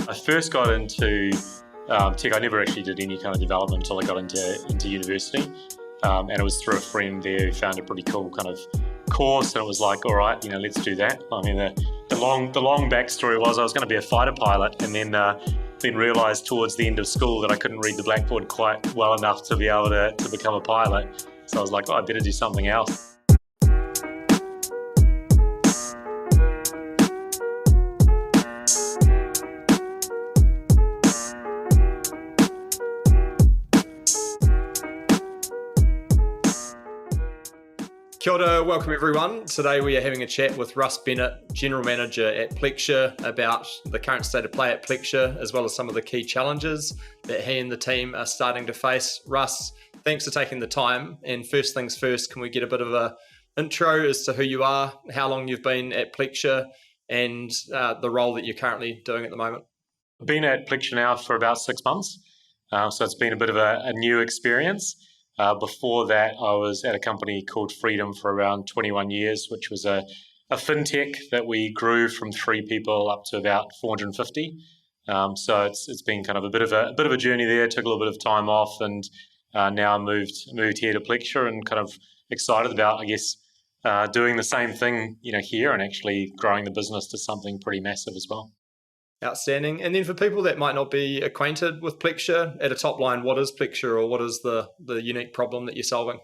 I first got into tech. I never actually did any kind of development until I got into university. And it was through a friend there who found a pretty cool kind of course, and it was like, all right, let's do that. I mean, the long backstory was I was going to be a fighter pilot, and then realised towards the end of school that I couldn't read the blackboard quite well enough to be able to become a pilot. So I was like, I better do something else. Kia ora, welcome everyone. Today we are having a chat with Russ Bennett, General Manager at Plexure, about the current state of play at Plexure, as well as some of the key challenges that he and the team are starting to face. Russ, thanks for taking the time. And first things first, can we get a bit of an intro as to who you are, how long you've been at Plexure, and the role that you're currently doing at the moment? I've been at Plexure now for about 6 months, so it's been a bit of a new experience. Before that, I was at a company called Freedom for around 21 years, which was a fintech that we grew from 3 people up to about 450. So it's been kind of a bit of a journey there. Took a little bit of time off, and now moved here to Plexure, and kind of excited about, I guess, doing the same thing, here, and actually growing the business to something pretty massive as well. Outstanding. And then for people that might not be acquainted with Plexure, at a top line, what is Plexure, or what is the unique problem that you're solving?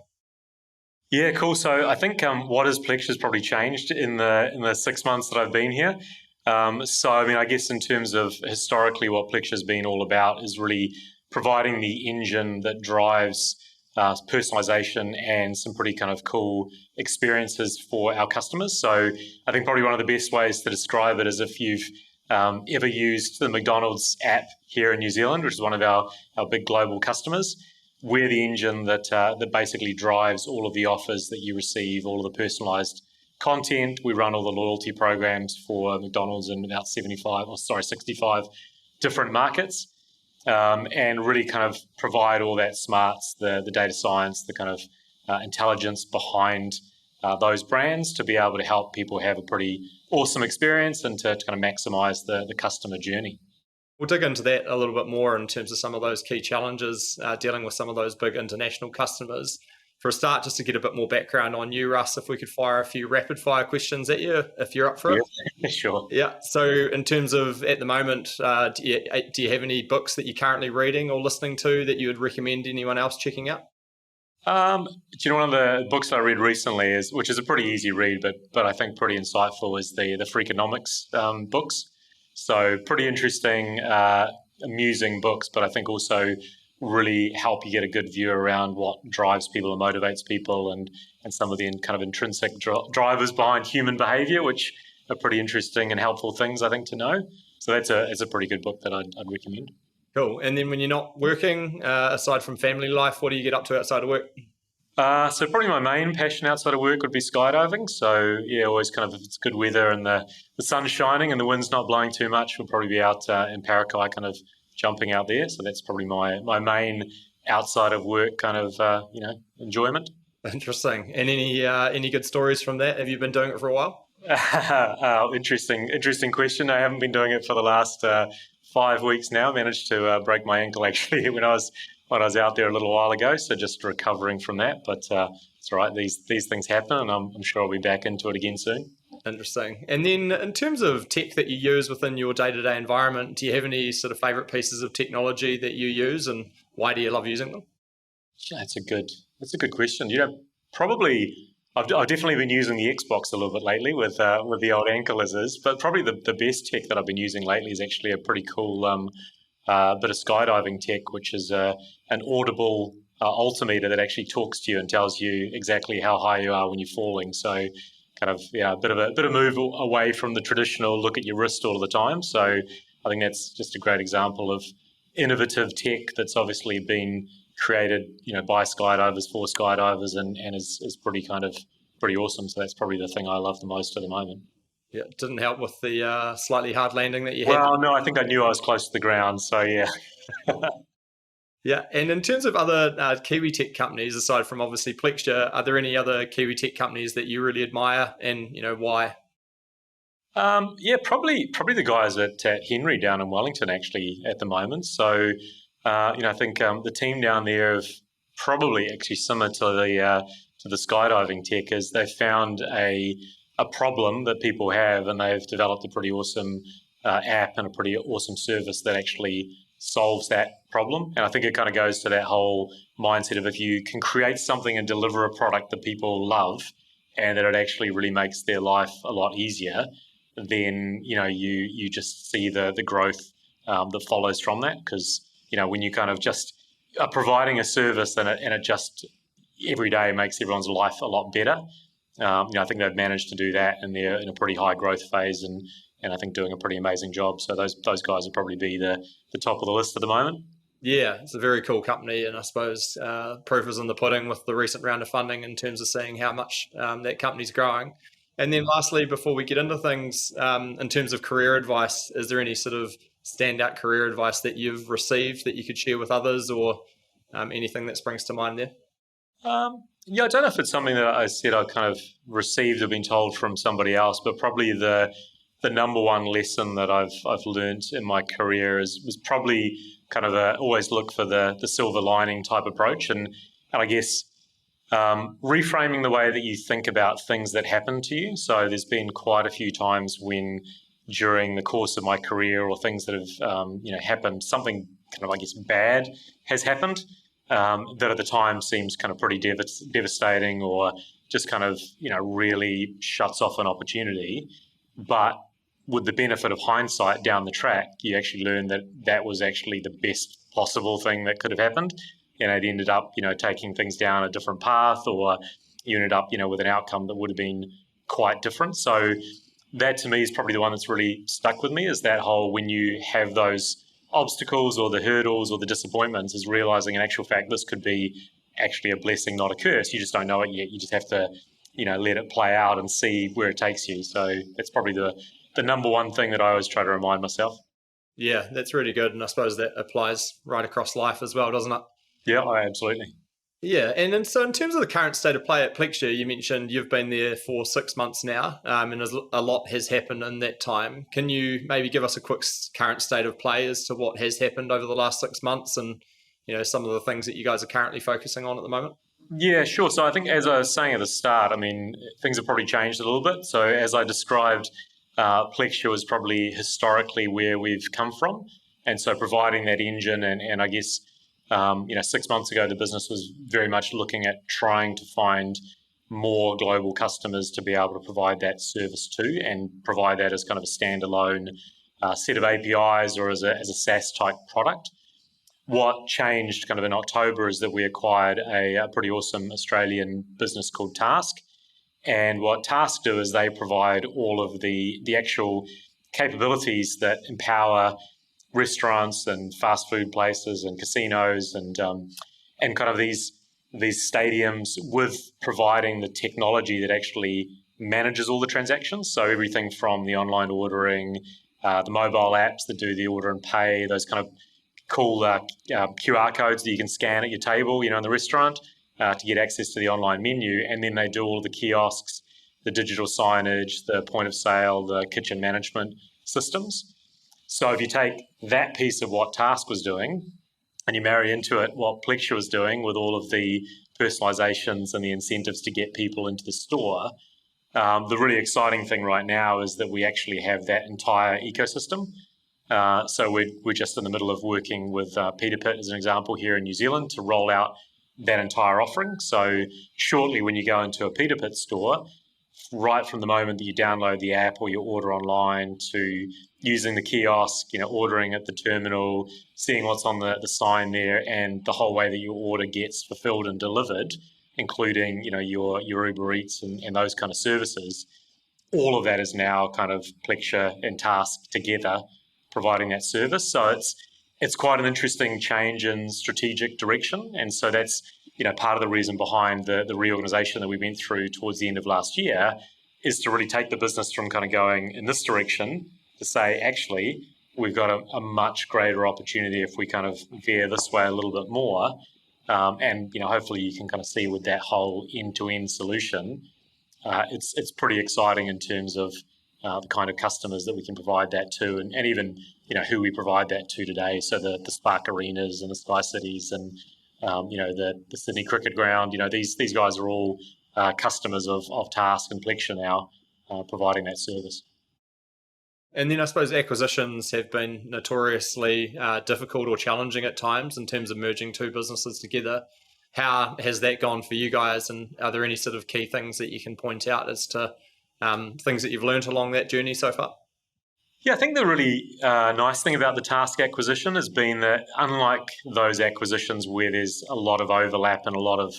Yeah, cool. So I think what is Plexure has probably changed in the 6 months that I've been here. So I mean, I guess in terms of historically what Plexure has been all about is really providing the engine that drives personalization and some pretty kind of cool experiences for our customers. So I think probably one of the best ways to describe it is if you've ever used the McDonald's app here in New Zealand, which is one of our big global customers. We're the engine that basically drives all of the offers that you receive, all of the personalized content. We run all the loyalty programs for McDonald's in about 65 different markets, and really kind of provide all that smarts, the data science, the kind of intelligence behind those brands to be able to help people have a pretty awesome experience and to kind of maximize the customer journey. We'll dig into that a little bit more in terms of some of those key challenges dealing with some of those big international customers. For a start, just to get a bit more background on you, Russ, if we could fire a few rapid fire questions at you, if you're up for it. Yeah, sure. Yeah. So in terms of at the moment, do you have any books that you're currently reading or listening to that you would recommend anyone else checking out? Do you know, one of the books I read recently which is a pretty easy read, but I think pretty insightful, is the Freakonomics books. So pretty interesting, amusing books, but I think also really help you get a good view around what drives people and motivates people, and some of the kind of intrinsic drivers behind human behavior, which are pretty interesting and helpful things, I think, to know. So it's a pretty good book that I'd recommend. Cool. And then when you're not working, aside from family life, what do you get up to outside of work? So probably my main passion outside of work would be skydiving. So yeah, always kind of, if it's good weather and the sun's shining and the wind's not blowing too much, we'll probably be out in Parakai kind of jumping out there. So that's probably my main outside of work kind of, enjoyment. Interesting. And any good stories from that? Have you been doing it for a while? Interesting question. I haven't been doing it for the last 5 weeks now. Managed to break my ankle actually when I was out there a little while ago, so just recovering from that. But it's all right. These things happen, and I'm sure I'll be back into it again soon. Interesting. And then in terms of tech that you use within your day-to-day environment, do you have any sort of favorite pieces of technology that you use, and why do you love using them? Yeah, that's a good question. Probably I've definitely been using the Xbox a little bit lately with the old ankle as is, but probably the best tech that I've been using lately is actually a pretty cool bit of skydiving tech, which is an audible altimeter that actually talks to you and tells you exactly how high you are when you're falling. So kind of, a bit of move away from the traditional look at your wrist all the time. So I think that's just a great example of innovative tech that's obviously been created, by skydivers for skydivers, and is pretty awesome. So that's probably the thing I love the most at the moment. Yeah, it didn't help with the slightly hard landing that you had. Well, no, I think I knew I was close to the ground, so yeah. Yeah, and in terms of other Kiwi tech companies, aside from obviously Plexure, are there any other Kiwi tech companies that you really admire, and why? Yeah, probably the guys at Henry down in Wellington actually at the moment. So, I think the team down there have probably actually similar to the skydiving tech is they've found a problem that people have, and they've developed a pretty awesome app and a pretty awesome service that actually solves that problem. And I think it kind of goes to that whole mindset of if you can create something and deliver a product that people love, and that it actually really makes their life a lot easier, then you just see the growth that follows from that. Because when you kind of just are providing a service and it just every day makes everyone's life a lot better. I think they've managed to do that, and they're in a pretty high growth phase, and I think doing a pretty amazing job. So those guys would probably be the top of the list at the moment. Yeah, it's a very cool company, and I suppose proof is in the pudding with the recent round of funding in terms of seeing how much that company's growing. And then lastly, before we get into things, in terms of career advice, is there any sort of standout career advice that you've received that you could share with others, or anything that springs to mind there? Yeah, I don't know if it's something that I said I kind of received or been told from somebody else, but probably the number one lesson that I've learned in my career was probably kind of always look for the silver lining type approach, and I guess reframing the way that you think about things that happen to you. So there's been quite a few times when during the course of my career or things that have happened, something kind of, I guess, bad has happened that at the time seems kind of pretty devastating, or just kind of really shuts off an opportunity. But with the benefit of hindsight down the track, you actually learn that that was actually the best possible thing that could have happened. And it ended up, taking things down a different path, or you ended up, with an outcome that would have been quite different. So that to me is probably the one that's really stuck with me, is that whole, when you have those obstacles or the hurdles or the disappointments, is realizing in actual fact this could be actually a blessing, not a curse. You just don't know it yet. You just have to, let it play out and see where it takes you. So that's probably the number one thing that I always try to remind myself. Yeah, that's really good. And I suppose that applies right across life as well, doesn't it? Yeah, absolutely. Yeah, and so in terms of the current state of play at Plexure, you mentioned you've been there for 6 months now, and a lot has happened in that time. Can you maybe give us a quick current state of play as to what has happened over the last 6 months, and some of the things that you guys are currently focusing on at the moment? Yeah, sure. So I think, as I was saying at the start, I mean, things have probably changed a little bit. So as I described, Plexure is probably historically where we've come from, and so providing that engine, and I guess 6 months ago, the business was very much looking at trying to find more global customers to be able to provide that service to, and provide that as kind of a standalone set of APIs, or as a SaaS type product. What changed kind of in October is that we acquired a pretty awesome Australian business called Task. And what Task do is they provide all of the actual capabilities that empower restaurants and fast food places and casinos and kind of these stadiums, with providing the technology that actually manages all the transactions. So everything from the online ordering, the mobile apps that do the order and pay, those kind of cool QR codes that you can scan at your table, in the restaurant to get access to the online menu. And then they do all the kiosks, the digital signage, the point of sale, the kitchen management systems. So if you take that piece of what Task was doing and you marry into it what Plexure was doing with all of the personalizations and the incentives to get people into the store, the really exciting thing right now is that we actually have that entire ecosystem. So we're just in the middle of working with Peter Pitt, as an example, here in New Zealand, to roll out that entire offering. So shortly, when you go into a Peter Pitt store, right from the moment that you download the app or you order online, to using the kiosk, ordering at the terminal, seeing what's on the sign there, and the whole way that your order gets fulfilled and delivered, including your Uber Eats and those kind of services, all of that is now kind of Plexure and Task together providing that service. So it's quite an interesting change in strategic direction, and so that's part of the reason behind the reorganization that we went through towards the end of last year, is to really take the business from kind of going in this direction to say, actually, we've got a much greater opportunity if we kind of veer this way a little bit more. And hopefully you can kind of see with that whole end-to-end solution, it's pretty exciting in terms of the kind of customers that we can provide that to, and even who we provide that to today. So the Spark Arenas and the Sky Cities and the Sydney Cricket Ground. These guys are all customers of Task and Plexure now, providing that service. And then I suppose acquisitions have been notoriously difficult or challenging at times in terms of merging two businesses together. How has that gone for you guys? And are there any sort of key things that you can point out as to things that you've learned along that journey so far? Yeah, I think the really nice thing about the Task acquisition has been that, unlike those acquisitions where there's a lot of overlap and a lot of,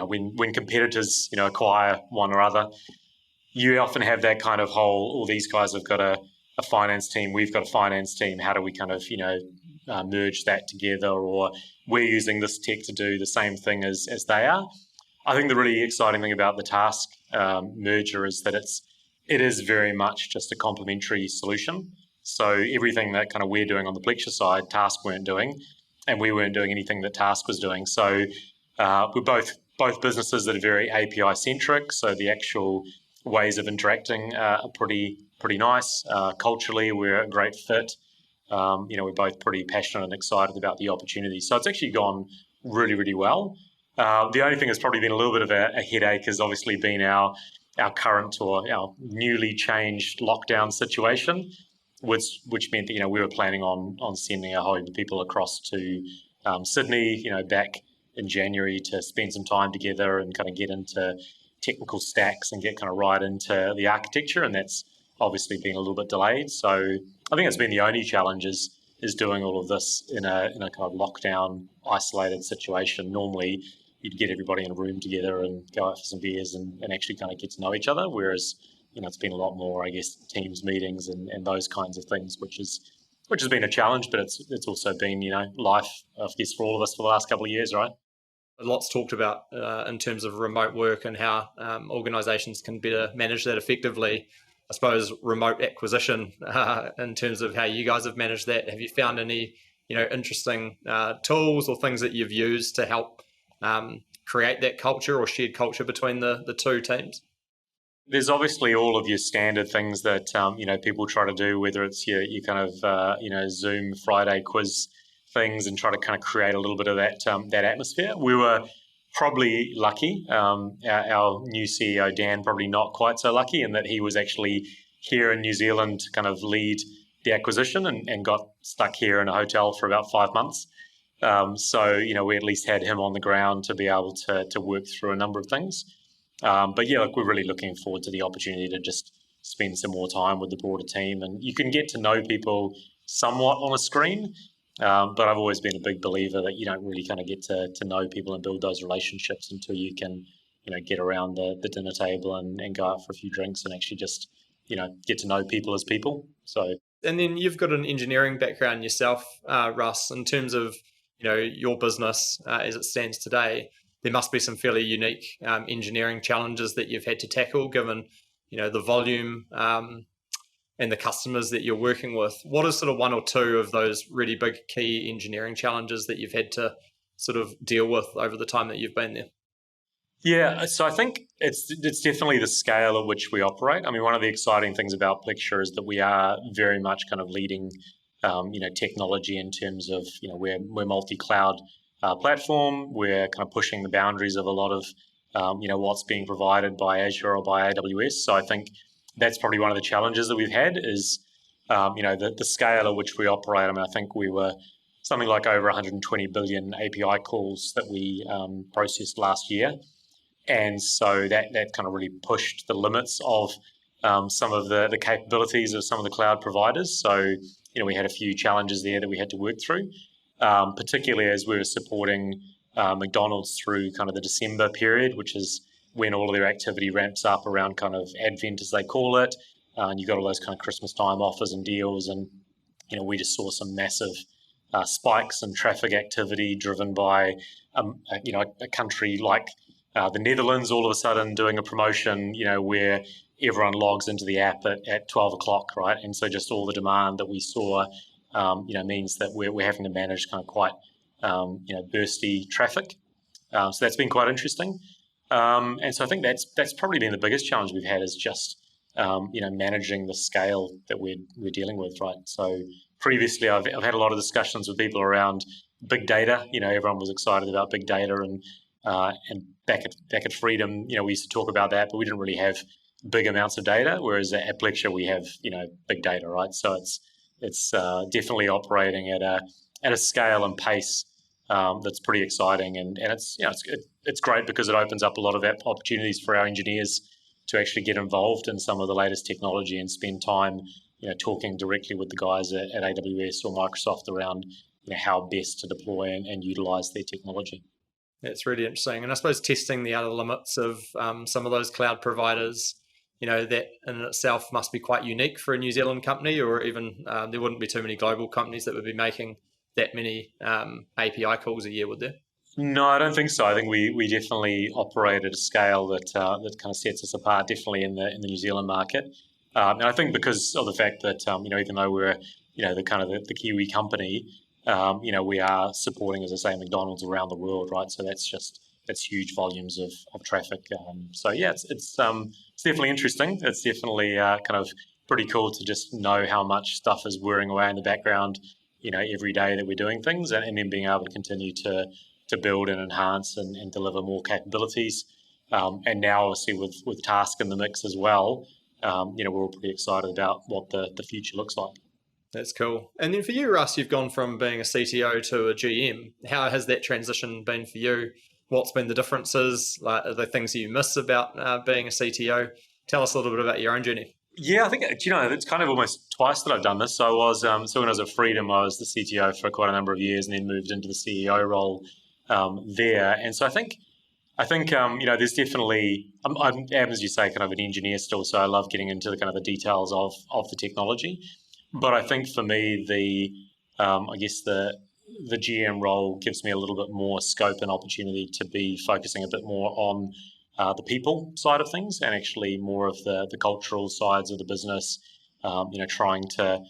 when competitors acquire one or other, you often have that kind of whole, these guys have got a finance team, we've got a finance team, how do we kind of, merge that together, or we're using this tech to do the same thing as they are. I think the really exciting thing about the Task merger is that it is very much just a complementary solution. So everything that kind of we're doing on the Plexure side, Task weren't doing, and we weren't doing anything that Task was doing. So we're both businesses that are very API centric. So the actual ways of interacting are pretty nice. Culturally, we're a great fit. We're both pretty passionate and excited about the opportunity. So it's actually gone really, really well. The only thing that's probably been a little bit of a headache has obviously been our current or our newly changed lockdown situation, which meant that we were planning on sending a whole heap of people across to Sydney, back in January to spend some time together and kind of get into technical stacks and get kind of right into the architecture, and that's obviously been a little bit delayed. So I think it's been the only challenge is doing all of this in a kind of lockdown, isolated situation. Normally, you'd get everybody in a room together and go out for some beers and actually kind of get to know each other, whereas it's been a lot more, I guess, Teams meetings and those kinds of things, which has been a challenge, but it's also been life, I guess, for all of us for the last couple of years, right? Lots talked about in terms of remote work and how organisations can better manage that effectively. I suppose remote acquisition, in terms of how you guys have managed that. Have you found any interesting tools or things that you've used to help create that culture or shared culture between the two teams? There's obviously all of your standard things that people try to do, whether it's your kind of Zoom Friday quiz things, and try to kind of create a little bit of that atmosphere. We were probably lucky. Our new CEO Dan probably not quite so lucky in that he was actually here in New Zealand to kind of lead the acquisition and got stuck here in a hotel for about 5 months. So we at least had him on the ground to be able to work through a number of things. But yeah, we're really looking forward to the opportunity to just spend some more time with the broader team. And you can get to know people somewhat on a screen, but I've always been a big believer that you don't really kind of get to know people and build those relationships until you can, get around the dinner table and go out for a few drinks and actually just, get to know people as people. So. And then you've got an engineering background yourself, Russ, in terms of, your business as it stands today. There must be some fairly unique engineering challenges that you've had to tackle given, the volume and the customers that you're working with. What is sort of one or two of those really big key engineering challenges that you've had to sort of deal with over the time that you've been there? Yeah, so I think it's definitely the scale at which we operate. I mean, one of the exciting things about Plexure is that we are very much kind of leading, technology in terms of, we're multi-cloud platform. We're kind of pushing the boundaries of a lot of, what's being provided by Azure or by AWS. So I think that's probably one of the challenges that we've had is, the scale at which we operate. I mean, I think we were something like over 120 billion API calls that we processed last year. And so that kind of really pushed the limits of some of the capabilities of some of the cloud providers. So, we had a few challenges there that we had to work through, particularly as we were supporting McDonald's through kind of the December period, which is when all of their activity ramps up around kind of Advent, as they call it. And you've got all those kind of Christmas time offers and deals. And, we just saw some massive spikes in traffic activity driven by, a country like the Netherlands all of a sudden doing a promotion, where everyone logs into the app at 12 o'clock, right? And so just all the demand that we saw, means that we're having to manage kind of quite, bursty traffic. So that's been quite interesting. And so I think that's probably been the biggest challenge we've had is just managing the scale that we're dealing with, right? So previously, I've had a lot of discussions with people around big data. Everyone was excited about big data, and back at Freedom, we used to talk about that, but we didn't really have big amounts of data. Whereas at Plexure, we have big data, right? So it's definitely operating at a scale and pace that's pretty exciting, and it's great because it opens up a lot of opportunities for our engineers to actually get involved in some of the latest technology and spend time, talking directly with the guys at AWS or Microsoft around how best to deploy and utilize their technology. That's really interesting, and I suppose testing the outer limits of some of those cloud providers, that in itself must be quite unique for a New Zealand company, or even there wouldn't be too many global companies that would be making that many API calls a year, would there? No, I don't think so. I think we definitely operate at a scale that kind of sets us apart, definitely in the New Zealand market. And I think because of the fact that even though we're the Kiwi company, we are supporting, as I say, McDonald's around the world, right? So that's huge volumes of traffic. So yeah, it's definitely interesting. It's definitely kind of pretty cool to just know how much stuff is whirring away in the background, every day that we're doing things, and then being able to continue to build and enhance and deliver more capabilities. And now, obviously, with Task in the mix as well, we're all pretty excited about what the future looks like. That's cool. And then for you, Russ, you've gone from being a CTO to a GM. How has that transition been for you? What's been the differences, like the things you miss about being a CTO? Tell us a little bit about your own journey. Yeah, I think, it's kind of almost twice that I've done this. So I was, so when I was at Freedom, I was the CTO for quite a number of years, and then moved into the CEO role there. And so I think there's definitely, I'm, as you say, kind of an engineer still, so I love getting into the kind of the details of the technology. But I think for me, I guess the GM role gives me a little bit more scope and opportunity to be focusing a bit more on the people side of things, and actually more of the cultural sides of the business. Trying to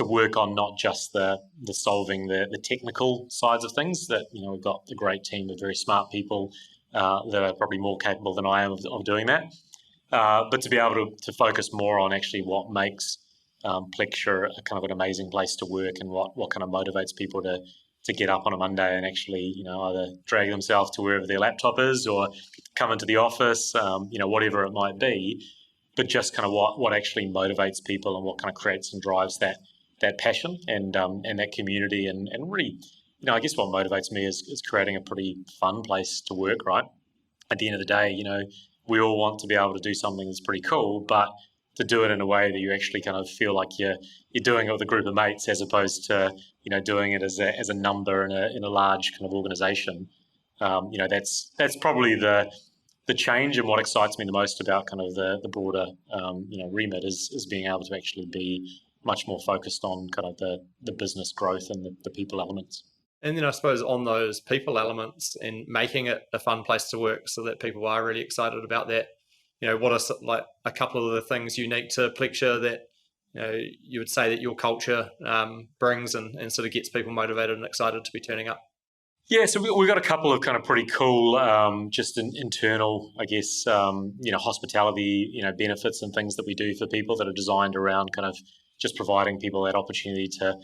work on not just the solving the technical sides of things. That we've got a great team of very smart people that are probably more capable than I am of doing that. But to be able to focus more on actually what makes Plexure a kind of an amazing place to work, and what kind of motivates people to get up on a Monday and actually either drag themselves to wherever their laptop is, or come into the office, whatever it might be. But just kind of what actually motivates people, and what kind of creates and drives that passion and that community, and really, I guess what motivates me is creating a pretty fun place to work, right? At the end of the day, we all want to be able to do something that's pretty cool, but to do it in a way that you actually kind of feel like you're doing it with a group of mates, as opposed to doing it as a number in a large kind of organization. That's probably the change, and what excites me the most about kind of the broader remit is being able to actually be much more focused on kind of the business growth and the people elements. And then I suppose on those people elements and making it a fun place to work so that people are really excited about that, what are like a couple of the things unique to Plexure that you would say that your culture brings and sort of gets people motivated and excited to be turning up? Yeah, so we've got a couple of kind of pretty cool, just internal, I guess, hospitality, benefits and things that we do for people that are designed around kind of just providing people that opportunity to,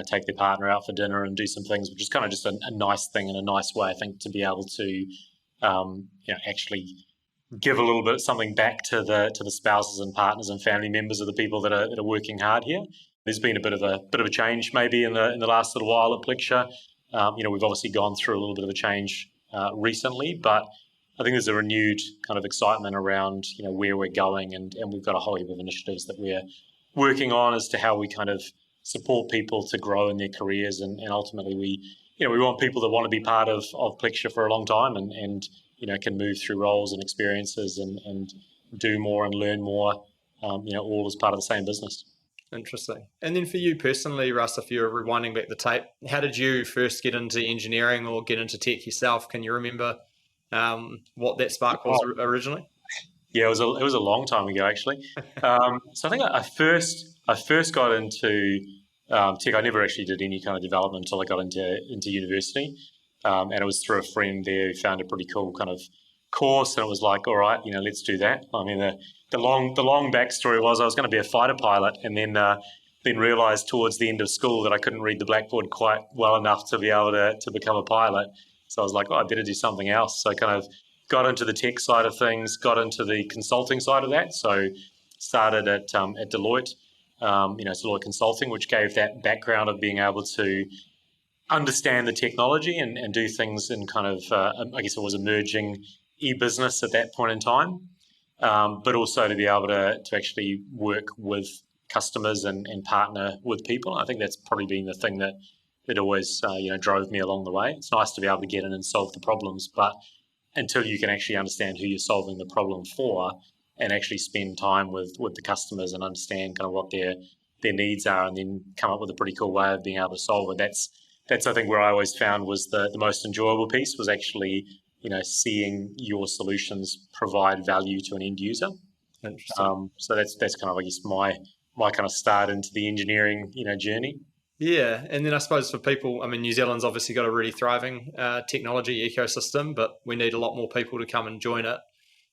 take their partner out for dinner and do some things, which is kind of just a nice thing and a nice way, I think, to be able to, actually give a little bit something back to the spouses and partners and family members of the people that are working hard here. There's been a bit of a change maybe in the last little while at Plexure. We've obviously gone through a little bit of a change recently, but I think there's a renewed kind of excitement around where we're going, and we've got a whole heap of initiatives that we're working on as to how we kind of support people to grow in their careers, and ultimately we want people that want to be part of Plexure for a long time, and can move through roles and experiences and do more and learn more, all as part of the same business. Interesting. And then for you personally, Russ, if you're rewinding back the tape, how did you first get into engineering or get into tech yourself? Can you remember what that spark was originally? Yeah, it was a long time ago, actually. So I think I first got into tech. I never actually did any kind of development until I got into university, and it was through a friend there who found a pretty cool kind of course, and it was like, all right, let's do that. I mean, the long backstory was I was going to be a fighter pilot, and then realised towards the end of school that I couldn't read the blackboard quite well enough to be able to become a pilot. So I was like, oh, I better do something else. So I kind of got into the tech side of things, got into the consulting side of that. So started at Deloitte, Deloitte Consulting, which gave that background of being able to understand the technology and do things in kind of, I guess it was emerging e-business at that point in time, but also to be able to actually work with customers and partner with people. I think that's probably been the thing that always drove me along the way. It's nice to be able to get in and solve the problems, but until you can actually understand who you're solving the problem for and actually spend time with the customers and understand kind of what their needs are, and then come up with a pretty cool way of being able to solve it. That's I think where I always found was the most enjoyable piece, was actually seeing your solutions provide value to an end user. Interesting. So that's kind of, I guess, my kind of start into the engineering journey. Yeah, and then I suppose for people, I mean, New Zealand's obviously got a really thriving technology ecosystem, but we need a lot more people to come and join it.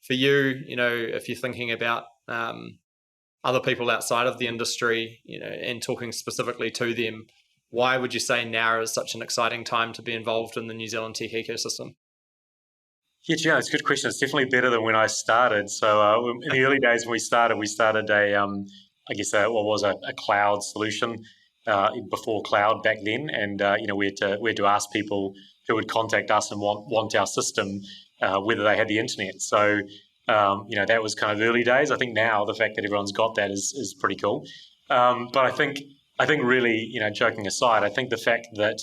For you, if you're thinking about other people outside of the industry, and talking specifically to them, why would you say now is such an exciting time to be involved in the New Zealand tech ecosystem? Yeah, it's a good question. It's definitely better than when I started. So in the early days when we started a, I guess, what was a cloud solution before cloud back then, and we had to ask people who would contact us and want our system whether they had the internet. So that was kind of early days. I think now the fact that everyone's got that is pretty cool. But I think really, joking aside, I think the fact that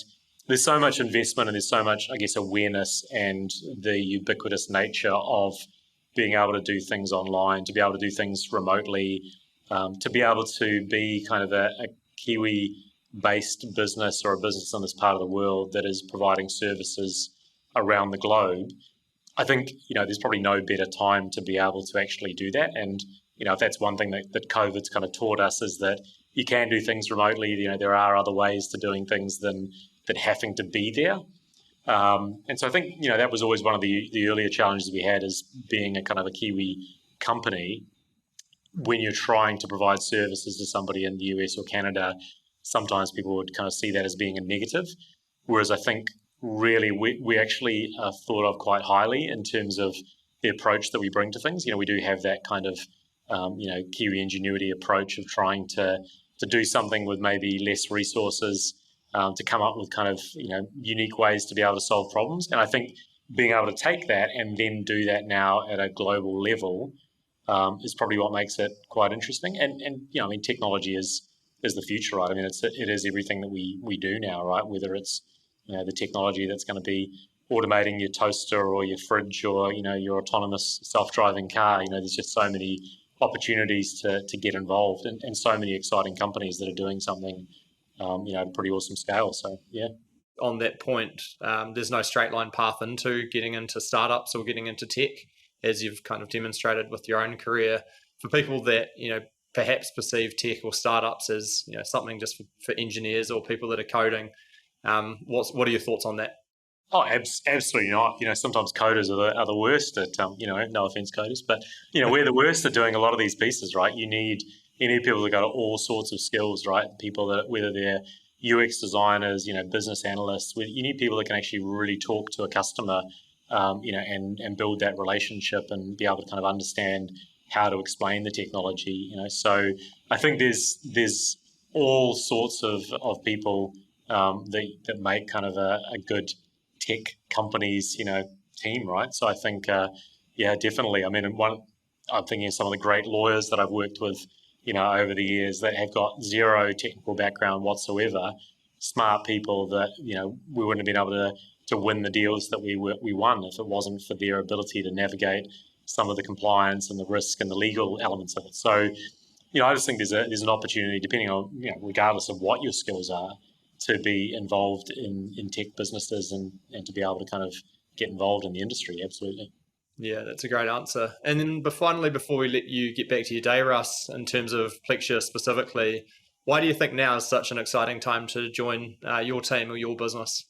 there's so much investment and there's so much, I guess, awareness and the ubiquitous nature of being able to do things online, to be able to do things remotely, to be able to be kind of a Kiwi-based business or a business in this part of the world that is providing services around the globe. I think, there's probably no better time to be able to actually do that. And, if that's one thing that COVID's kind of taught us, is that you can do things remotely. There are other ways to doing things than having to be there. And so I think, that was always one of the earlier challenges we had, as being a kind of a Kiwi company. When you're trying to provide services to somebody in the US or Canada, sometimes people would kind of see that as being a negative. Whereas I think really we actually are thought of quite highly in terms of the approach that we bring to things. We do have that kind of, Kiwi ingenuity approach of trying to do something with maybe less resources, to come up with kind of unique ways to be able to solve problems. And I think being able to take that and then do that now at a global level is probably what makes it quite interesting. And I mean, technology is the future, right? I mean, it is everything that we do now, right? Whether it's the technology that's going to be automating your toaster or your fridge or your autonomous self-driving car. There's just so many opportunities to get involved, and so many exciting companies that are doing something pretty awesome scale. So yeah. On that point, there's no straight line path into getting into startups or getting into tech, as you've kind of demonstrated with your own career. For people that perhaps perceive tech or startups as something just for engineers or people that are coding, what are your thoughts on that? Oh, absolutely not. Sometimes coders are the worst at, no offense coders, but, we're the worst at doing a lot of these pieces, right? You need people that got all sorts of skills, right? People that, whether they're UX designers, business analysts, you need people that can actually really talk to a customer, and build that relationship and be able to kind of understand how to explain the technology, So I think there's all sorts of people that make kind of a good tech companies, team, right? So I think, yeah, definitely. I mean, I'm thinking of some of the great lawyers that I've worked with, over the years that have got zero technical background whatsoever. Smart people that we wouldn't have been able to win the deals that we won if it wasn't for their ability to navigate some of the compliance and the risk and the legal elements of it. So, I just think there's an opportunity, depending on regardless of what your skills are, to be involved in tech businesses and to be able to kind of get involved in the industry. Absolutely. Yeah, that's a great answer. And then finally, before we let you get back to your day, Russ, in terms of Plexure specifically, why do you think now is such an exciting time to join your team or your business?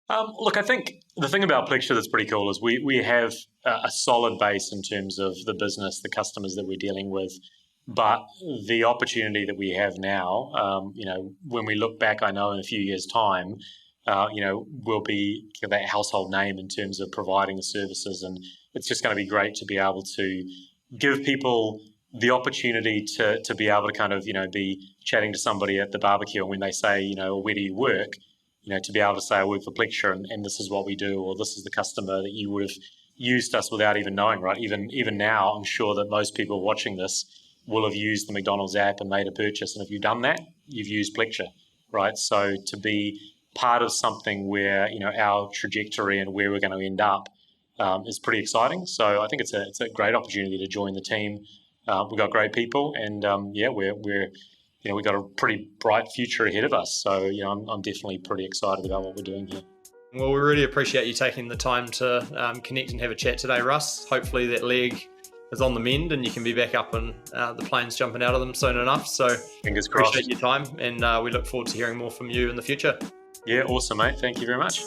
Look, I think the thing about Plexure that's pretty cool is we have a solid base in terms of the business, the customers that we're dealing with, but the opportunity that we have now, when we look back, I know in a few years' time, we'll be that household name in terms of providing the services, and it's just going to be great to be able to give people the opportunity to be able to kind of be chatting to somebody at the barbecue, and when they say where do you work, to be able to say I work for Plexure and this is what we do, or this is the customer that you would have used us without even knowing, right? Even now, I'm sure that most people watching this will have used the McDonald's app and made a purchase, and if you've done that, you've used Plexure, right? So to be part of something where our trajectory and where we're going to end up is pretty exciting. So I think it's a great opportunity to join the team. We've got great people, and we've got a pretty bright future ahead of us. So I'm definitely pretty excited about what we're doing here. Well, we really appreciate you taking the time to connect and have a chat today, Russ. Hopefully that leg is on the mend and you can be back up and the plane's jumping out of them soon enough. So fingers crossed. Appreciate your time, and we look forward to hearing more from you in the future. Yeah, awesome, mate. Thank you very much.